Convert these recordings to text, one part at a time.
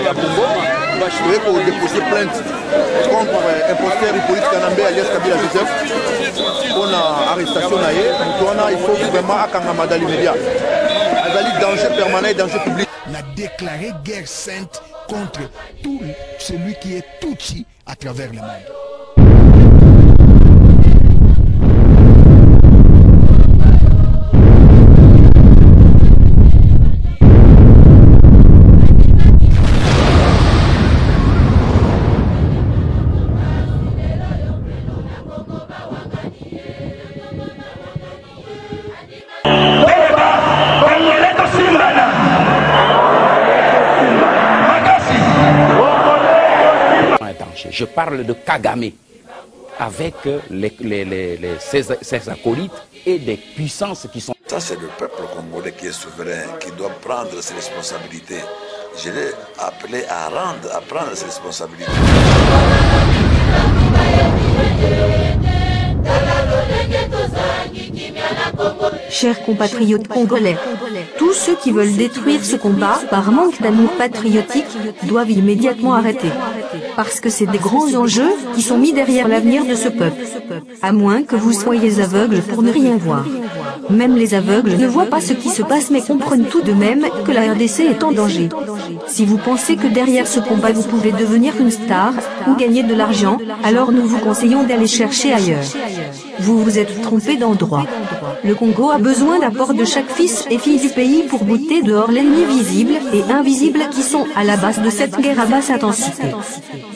La Congo va jouer pour déposer plainte contre imposteur Hippolyte Kanambe alias Kabila Joseph pour l'arrestation. Il faut vraiment akangama dans l'immédiat. Danger permanent et danger public. N'a déclaré guerre sainte contre tout celui qui est Tutsi à travers le monde. Je parle de Kagame avec ses acolytes et des puissances qui sont... Ça, c'est le peuple congolais qui est souverain, qui doit prendre ses responsabilités. Je l'ai appelé à prendre ses responsabilités. Chers compatriotes congolais, tous ceux qui veulent détruire ce combat par manque d'amour patriotique doivent immédiatement arrêter. Parce que c'est des grands enjeux qui sont mis derrière l'avenir de ce peuple. À moins que vous soyez aveugles pour ne rien voir. Même les aveugles ne voient pas ce qui se passe mais comprennent tout de même que la RDC est en danger. Si vous pensez que derrière ce combat vous pouvez devenir une star ou gagner de l'argent, alors nous vous conseillons d'aller chercher ailleurs. Vous vous êtes trompé d'endroit. Le Congo a besoin d'apport de chaque fils et fille du pays pour bouter dehors l'ennemi visible et invisible qui sont à la base de cette guerre à basse intensité.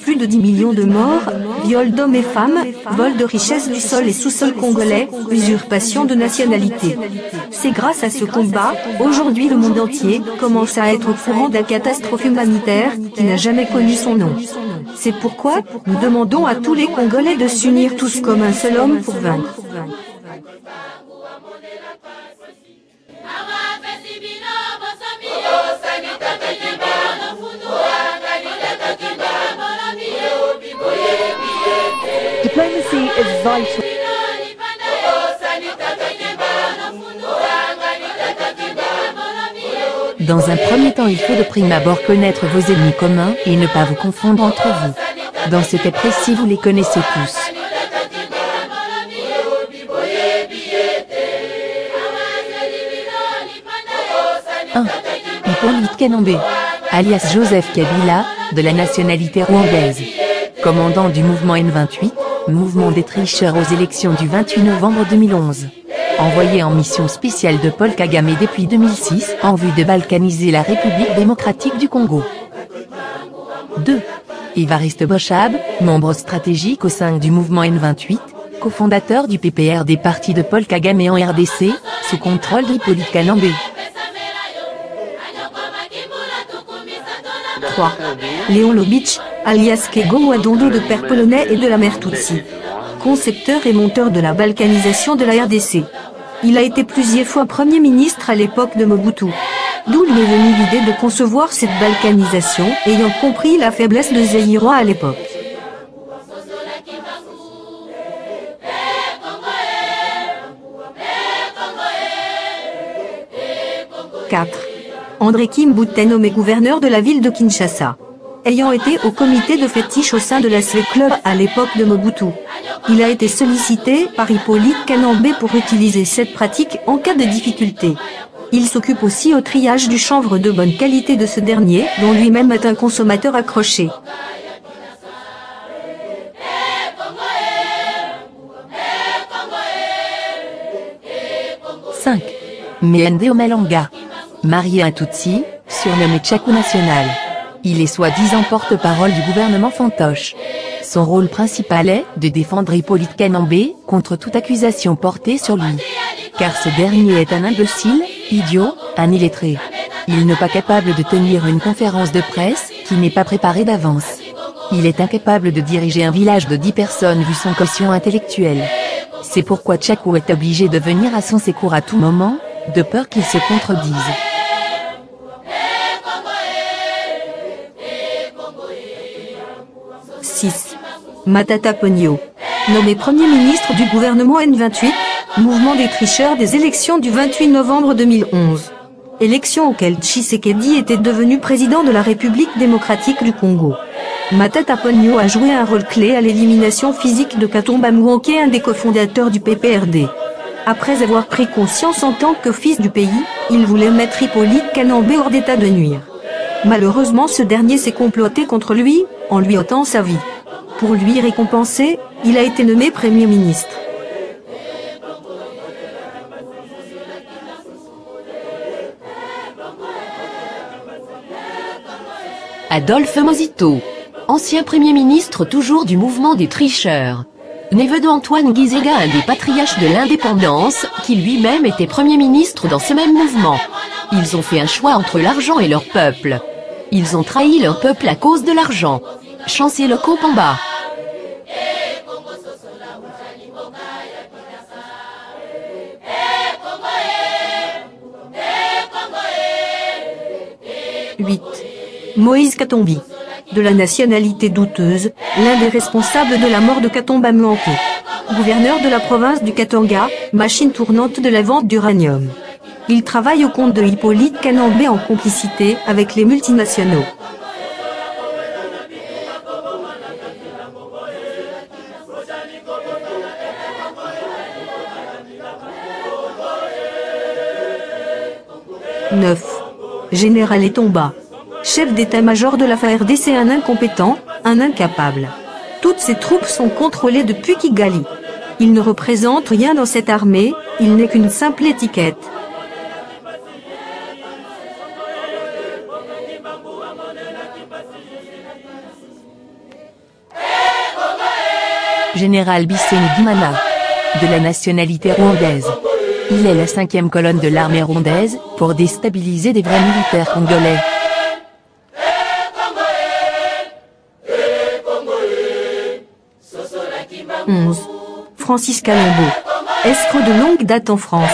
Plus de 10 millions de morts, viols d'hommes et femmes, vol de richesses du sol et sous-sol congolais, usurpation de nationalité. C'est grâce à ce combat, aujourd'hui le monde entier commence à être au courant de la catastrophe humanitaire qui n'a jamais connu son nom. C'est pourquoi nous demandons à tous les Congolais de s'unir tous comme un seul homme pour vaincre. Diplomacy is vital. Dans un premier temps, il faut de prime abord connaître vos ennemis communs et ne pas vous confondre entre vous. Dans ce cas précis, vous les connaissez tous. 1. Hippolyte Kanambe, alias Joseph Kabila, de la nationalité rwandaise. Commandant du mouvement N28, mouvement des tricheurs aux élections du 28 novembre 2011. Envoyé en mission spéciale de Paul Kagame depuis 2006 en vue de balkaniser la République démocratique du Congo. 2. Évariste Boshab, membre stratégique au sein du mouvement N28, cofondateur du PPR des partis de Paul Kagame en RDC, sous contrôle d'Hippolyte Kanambe. 3. Léon Lobitch, alias Kego Mwadondo de père polonais et de la mère Tutsi. Concepteur et monteur de la balkanisation de la RDC. Il a été plusieurs fois Premier ministre à l'époque de Mobutu. D'où lui est venue l'idée de concevoir cette balkanisation, ayant compris la faiblesse de Zaïrois à l'époque. 4. André Kimbuta nommé gouverneur de la ville de Kinshasa. Ayant été au comité de fétiche au sein de la Slave Club à l'époque de Mobutu. Il a été sollicité par Hippolyte Kanambe pour utiliser cette pratique en cas de difficulté. Il s'occupe aussi au triage du chanvre de bonne qualité de ce dernier, dont lui-même est un consommateur accroché. 5. Mende Omalanga. Marié à Tutsi, surnommé Tchakou National. Il est soi-disant porte-parole du gouvernement fantoche. Son rôle principal est de défendre Hippolyte Kanambe contre toute accusation portée sur lui. Car ce dernier est un imbécile, idiot, un illettré. Il n'est pas capable de tenir une conférence de presse qui n'est pas préparée d'avance. Il est incapable de diriger un village de 10 personnes vu son quotient intellectuel. C'est pourquoi Tchakou est obligé de venir à son secours à tout moment, de peur qu'il se contredise. 6. Matata Ponyo. Nommé Premier ministre du gouvernement N28, mouvement des tricheurs des élections du 28 novembre 2011. Élection auquel Tshisekedi était devenu président de la République démocratique du Congo. Matata Ponyo a joué un rôle clé à l'élimination physique de Katumba Muanke, un des cofondateurs du PPRD. Après avoir pris conscience en tant que fils du pays, il voulait mettre Hippolyte Kanambé hors d'état de nuire. Malheureusement, ce dernier s'est comploté contre lui, en lui ôtant sa vie. Pour lui récompenser, il a été nommé Premier ministre. Adolphe Mosito, ancien Premier ministre toujours du mouvement des tricheurs. Neveu d'Antoine Gizega, un des patriarches de l'indépendance, qui lui-même était Premier ministre dans ce même mouvement. Ils ont fait un choix entre l'argent et leur peuple. Ils ont trahi leur peuple à cause de l'argent. Chancel Kopamba. Moïse Katumbi. De la nationalité douteuse, l'un des responsables de la mort de Katumba Muanke. Gouverneur de la province du Katanga, machine tournante de la vente d'uranium. Il travaille au compte de Hippolyte Kanambé en complicité avec les multinationaux. Général Etomba. Chef d'état-major de la FARDC, un incompétent, un incapable. Toutes ces troupes sont contrôlées depuis Kigali. Il ne représente rien dans cette armée, il n'est qu'une simple étiquette. Général Biseni Dimana. De la nationalité rwandaise. Il est la 5e colonne de l'armée rwandaise, pour déstabiliser des vrais militaires congolais. Francis Kalombo. Escroc de longue date en France.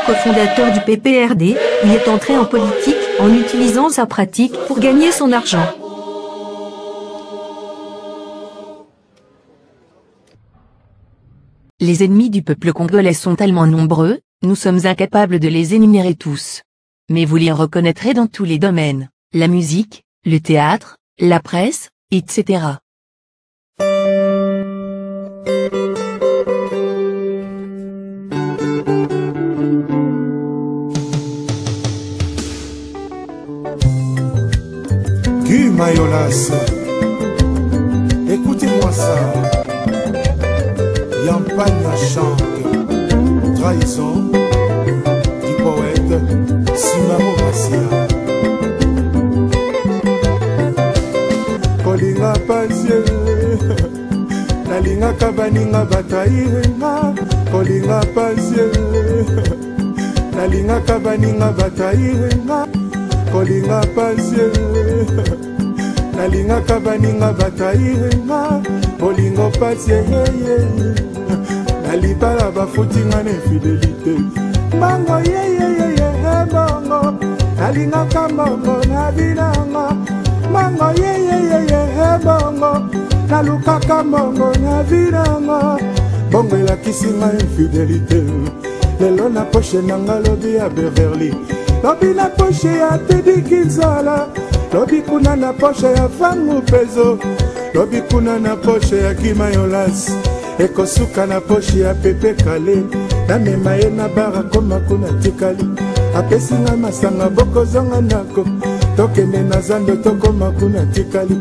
Cofondateur du PPRD, il est entré en politique en utilisant sa pratique pour gagner son argent. Les ennemis du peuple congolais sont tellement nombreux, nous sommes incapables de les énumérer tous. Mais vous les reconnaîtrez dans tous les domaines, la musique, le théâtre, la presse, etc. Guy Mayolas, écoutez-moi ça. Yampagna chante trahison du poète Simamo Massia. Kolinga pasie, nalinga kabaninga bataïrenga. Kolinga pasie, nalinga kabaninga bataïrenga. Kolinga pasie, nalinga kabaninga bataïrenga. Kolingo pasie, nalibala bafutinga n'infidélité. Mango ye bongo, nalingaka mongo na binanga. Mango ye bongo, nalukaka mongo na binanga. Bongo elakisinga infidélité. Lelo na poche nanga lobi ya Beverly, lobi na poche ya Teddy Kinzala, lobi kuna na poche ya Fangu Pezo, lobi kuna na poche ya Kimayolas. Ekosuka na poche ya Pepe Kale, na mema ye na bara koma kuna tikali. Apesinga masanga boko zonga nako, tokende na zando tokoma kuna tikali.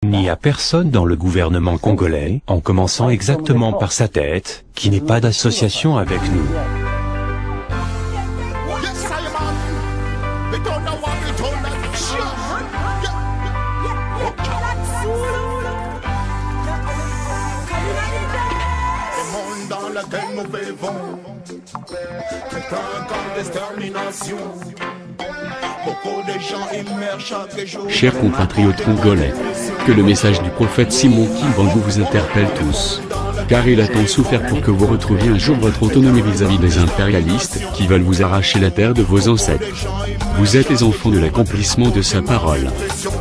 Il n'y a personne dans le gouvernement congolais, en commençant exactement par sa tête, qui n'ait pas d'association avec nous. Chers compatriotes congolais, que le message du prophète Simon Kimbangu vous interpelle tous. Car il a tant souffert pour que vous retrouviez un jour votre autonomie vis-à-vis des impérialistes qui veulent vous arracher la terre de vos ancêtres. Vous êtes les enfants de l'accomplissement de sa parole.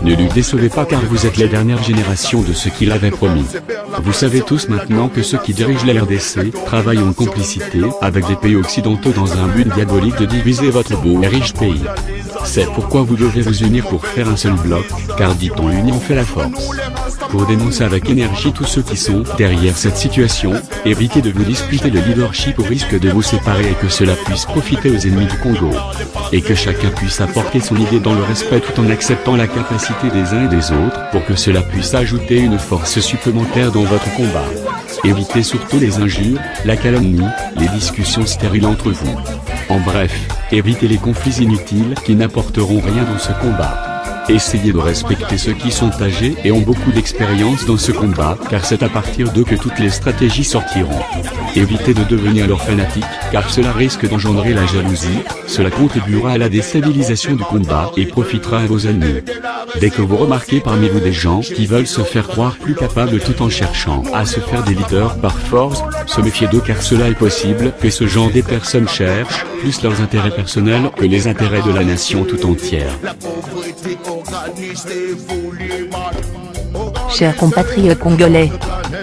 Ne lui décevez pas car vous êtes la dernière génération de ce qu'il avait promis. Vous savez tous maintenant que ceux qui dirigent la RDC travaillent en complicité avec les pays occidentaux dans un but diabolique de diviser votre beau et riche pays. C'est pourquoi vous devez vous unir pour faire un seul bloc, car dit-on l'union fait la force. Pour dénoncer avec énergie tous ceux qui sont derrière cette situation, évitez de vous disputer le leadership au risque de vous séparer et que cela puisse profiter aux ennemis du Congo. Et que chacun puisse apporter son idée dans le respect tout en acceptant la capacité des uns et des autres pour que cela puisse ajouter une force supplémentaire dans votre combat. Évitez surtout les injures, la calomnie, les discussions stériles entre vous. En bref, évitez les conflits inutiles qui n'apporteront rien dans ce combat. Essayez de respecter ceux qui sont âgés et ont beaucoup d'expérience dans ce combat, car c'est à partir d'eux que toutes les stratégies sortiront. Évitez de devenir leur fanatique, car cela risque d'engendrer la jalousie, cela contribuera à la déstabilisation du combat et profitera à vos ennemis. Dès que vous remarquez parmi vous des gens qui veulent se faire croire plus capables tout en cherchant à se faire des leaders par force, se méfiez d'eux car cela est possible que ce genre de personnes cherchent plus leurs intérêts personnels que les intérêts de la nation tout entière. Chers compatriotes congolais,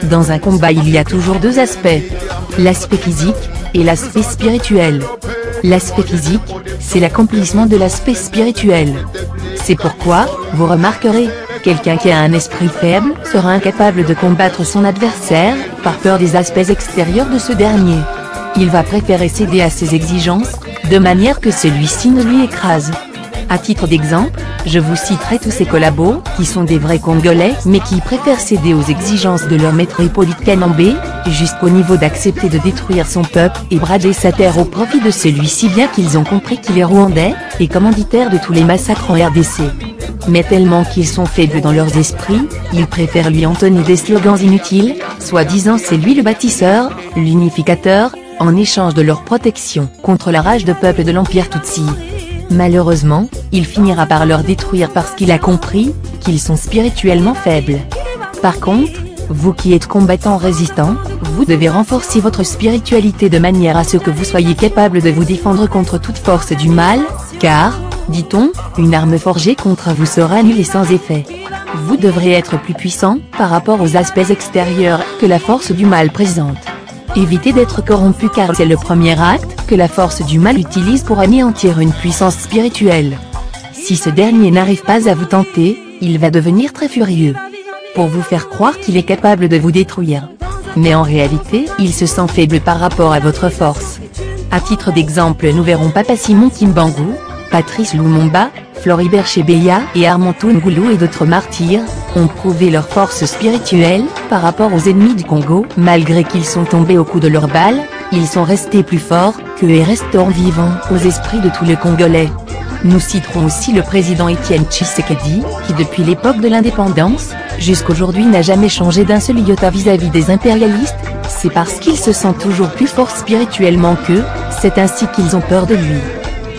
dans un combat il y a toujours deux aspects, l'aspect physique et l'aspect spirituel. L'aspect physique, c'est l'accomplissement de l'aspect spirituel. C'est pourquoi, vous remarquerez, quelqu'un qui a un esprit faible sera incapable de combattre son adversaire, par peur des aspects extérieurs de ce dernier. Il va préférer céder à ses exigences, de manière que celui-ci ne lui écrase. À titre d'exemple, je vous citerai tous ces collabos, qui sont des vrais Congolais, mais qui préfèrent céder aux exigences de leur maître Hippolyte Kanambe, jusqu'au niveau d'accepter de détruire son peuple et brader sa terre au profit de celui-ci bien qu'ils ont compris qu'il est rwandais, et commanditaire de tous les massacres en RDC. Mais tellement qu'ils sont faibles dans leurs esprits, ils préfèrent lui entonner des slogans inutiles, soi-disant c'est lui le bâtisseur, l'unificateur, en échange de leur protection contre la rage de peuple de l'Empire Tutsi. Malheureusement, il finira par leur détruire parce qu'il a compris qu'ils sont spirituellement faibles. Par contre, vous qui êtes combattants résistants, vous devez renforcer votre spiritualité de manière à ce que vous soyez capable de vous défendre contre toute force du mal, car, dit-on, une arme forgée contre vous sera nulle et sans effet. Vous devrez être plus puissant par rapport aux aspects extérieurs que la force du mal présente. Évitez d'être corrompu car c'est le premier acte que la force du mal utilise pour anéantir une puissance spirituelle. Si ce dernier n'arrive pas à vous tenter, il va devenir très furieux. Pour vous faire croire qu'il est capable de vous détruire. Mais en réalité, il se sent faible par rapport à votre force. À titre d'exemple, nous verrons Papa Simon Kimbangu, Patrice Lumumba, Floribert Chebeya et Armand Tungulu et d'autres martyrs, ont prouvé leur force spirituelle, par rapport aux ennemis du Congo. Malgré qu'ils sont tombés au coup de leurs balles, ils sont restés plus forts qu'eux et resteront vivants aux esprits de tous les Congolais. Nous citerons aussi le président Étienne Tshisekedi, qui depuis l'époque de l'indépendance, jusqu'aujourd'hui n'a jamais changé d'un seul iota vis-à-vis des impérialistes, c'est parce qu'il se sent toujours plus fort spirituellement qu'eux, c'est ainsi qu'ils ont peur de lui.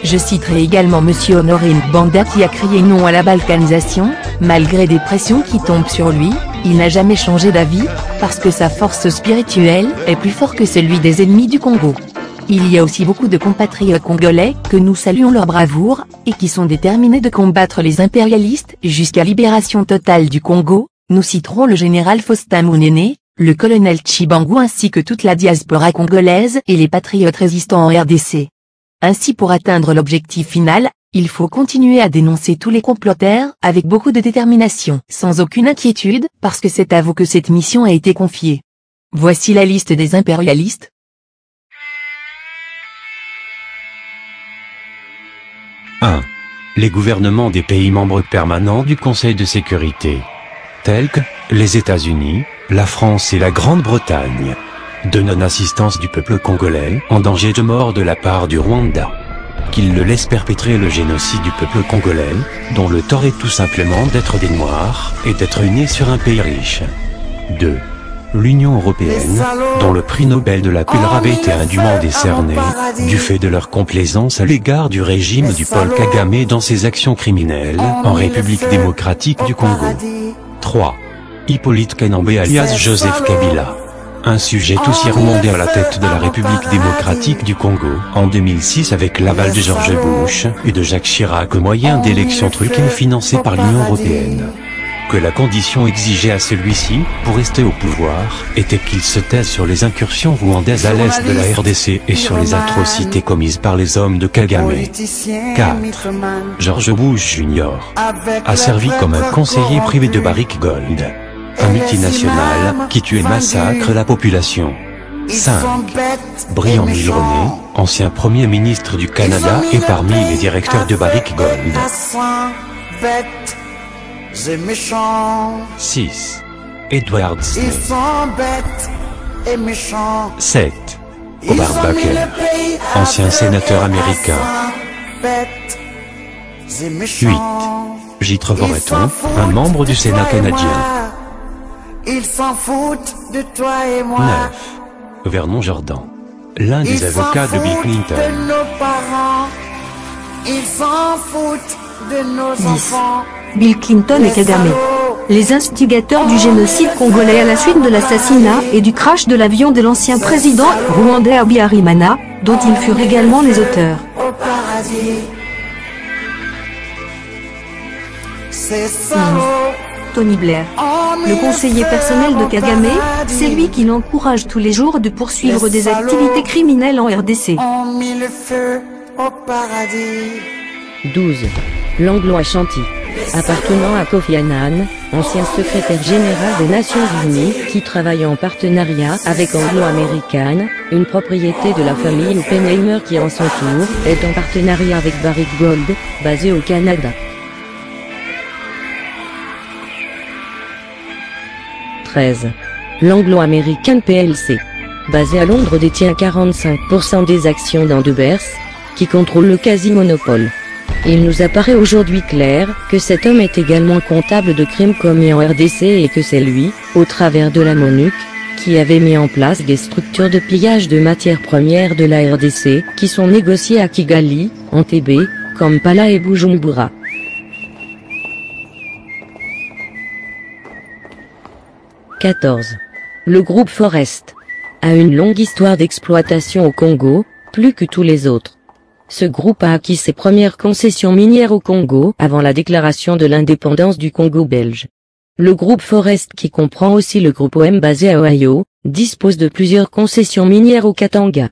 Je citerai également Monsieur Honoré Mbanda qui a crié non à la balkanisation, malgré des pressions qui tombent sur lui, il n'a jamais changé d'avis, parce que sa force spirituelle est plus forte que celui des ennemis du Congo. Il y a aussi beaucoup de compatriotes congolais que nous saluons leur bravoure, et qui sont déterminés de combattre les impérialistes jusqu'à libération totale du Congo. Nous citerons le général Faustin Munene, le colonel Chibangu ainsi que toute la diaspora congolaise et les patriotes résistants en RDC. Ainsi pour atteindre l'objectif final, il faut continuer à dénoncer tous les comploteurs avec beaucoup de détermination, sans aucune inquiétude, parce que c'est à vous que cette mission a été confiée. Voici la liste des impérialistes. Les gouvernements des pays membres permanents du Conseil de sécurité, tels que les États-Unis, la France et la Grande-Bretagne. De non-assistance du peuple congolais en danger de mort de la part du Rwanda. Qu'il le laisse perpétrer le génocide du peuple congolais, dont le tort est tout simplement d'être des Noirs et d'être nés sur un pays riche. 2. L'Union européenne, dont le prix Nobel de la paix leur avait été indûment décerné, du fait de leur complaisance à l'égard du régime du Paul Kagame dans ses actions criminelles en République démocratique du Congo. 3. Hippolyte Kanambe alias Joseph Kabila. Un sujet aussi rwandais à la tête de la République démocratique du Congo, en 2006 avec l'aval de George Bush et de Jacques Chirac au moyen d'élections truquées financées par l'Union européenne. Que la condition exigée à celui-ci, pour rester au pouvoir, était qu'il se taise sur les incursions rwandaises à l'est de la RDC et sur les atrocités commises par les hommes de Kagame. 4. George Bush Jr. a servi comme un conseiller privé de Barrick Gold, un multinational qui tue et massacre la population. 5. Brian Mulroney, ancien Premier ministre du Canada et parmi les directeurs de Barrick Gold. 6. Edward Snowden. 7. Howard Baker, ancien sénateur américain. 8. J. Trevor Breton, un membre du Sénat canadien. 9. Vernon Jordan, l'un des avocats de Bill Clinton. 10. Bill Clinton et Kagame, les instigateurs du génocide congolais à la suite de l'assassinat et du crash de l'avion de l'ancien président rwandais Habyarimana, dont ils furent également les auteurs. 11. Tony Blair, le conseiller personnel de Kagame, c'est lui qui l'encourage tous les jours de poursuivre des activités criminelles en RDC. 12. Langlo Ashanti, appartenant à Kofi Annan, ancien secrétaire général des Nations Unies, qui travaille en partenariat avec Anglo American, une propriété de la famille Oppenheimer qui en son tour est en partenariat avec Barrick Gold, basé au Canada. 13. L'Anglo American PLC, basé à Londres, détient 45% des actions dans De Beers, qui contrôle le quasi-monopole. Il nous apparaît aujourd'hui clair que cet homme est également comptable de crimes commis en RDC et que c'est lui, au travers de la MONUC, qui avait mis en place des structures de pillage de matières premières de la RDC, qui sont négociées à Kigali, Entebbe, Kampala et Bujumbura. 14. Le groupe Forest a une longue histoire d'exploitation au Congo, plus que tous les autres. Ce groupe a acquis ses premières concessions minières au Congo avant la déclaration de l'indépendance du Congo belge. Le groupe Forest, qui comprend aussi le groupe OM basé à Ohio, dispose de plusieurs concessions minières au Katanga.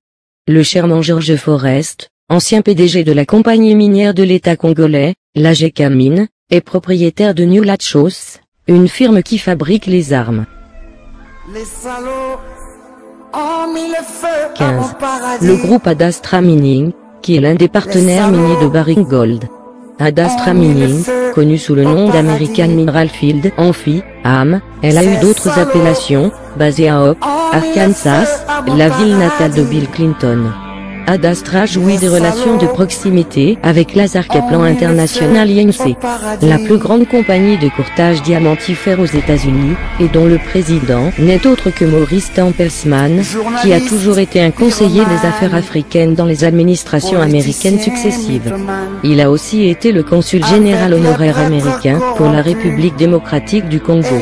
Le Sherman George Forest, ancien PDG de la compagnie minière de l'État congolais, l'AGK Mine, est propriétaire de New Lachos, une firme qui fabrique les armes. 15. Le groupe Adastra Mining, qui est l'un des partenaires miniers de Barrick Gold. Adastra Mining, connu sous le nom d'American Mineral Field, AMFI, AM, elle a eu d'autres appellations, basée à Hope, Arkansas, la ville natale de Bill Clinton. Adastra jouit de relations de proximité avec Lazard Kaplan International Inc., la plus grande compagnie de courtage diamantifère aux États-Unis, et dont le président n'est autre que Maurice Tempelsman, qui a toujours été un conseiller des affaires africaines dans les administrations américaines successives. Il a aussi été le consul général honoraire américain pour la République démocratique du Congo.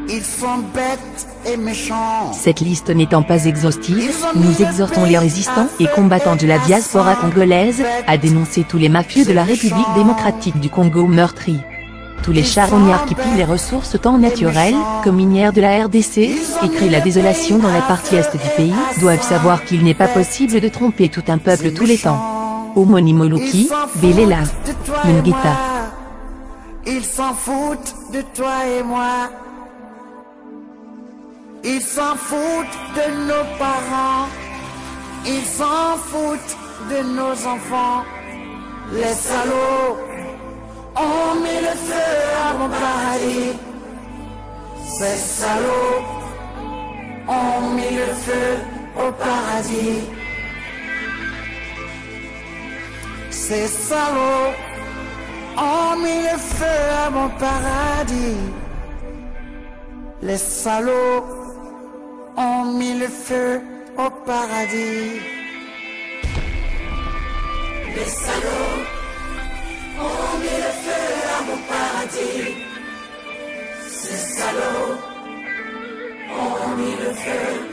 Ils sont bêtes et méchants. Cette liste n'étant pas exhaustive, nous exhortons les résistants et combattants de la diaspora congolaise à dénoncer tous les mafieux de la République démocratique du Congo meurtris. Tous les charognards qui pillent les ressources tant naturelles que minières de la RDC et créent la désolation dans la partie est du pays doivent savoir qu'il n'est pas possible de tromper tout un peuple tous les temps. Omoni Moluki, Belela, Mungita. Ils s'en foutent de toi et moi. Ils s'en foutent de nos parents, ils s'en foutent de nos enfants. Les salauds ont mis le feu à mon paradis. Ces salauds ont mis le feu au paradis. Ces salauds ont mis le feu à mon paradis. Les salauds ont mis le feu au paradis. Les salauds ont mis le feu à mon paradis. Ces salauds Sala,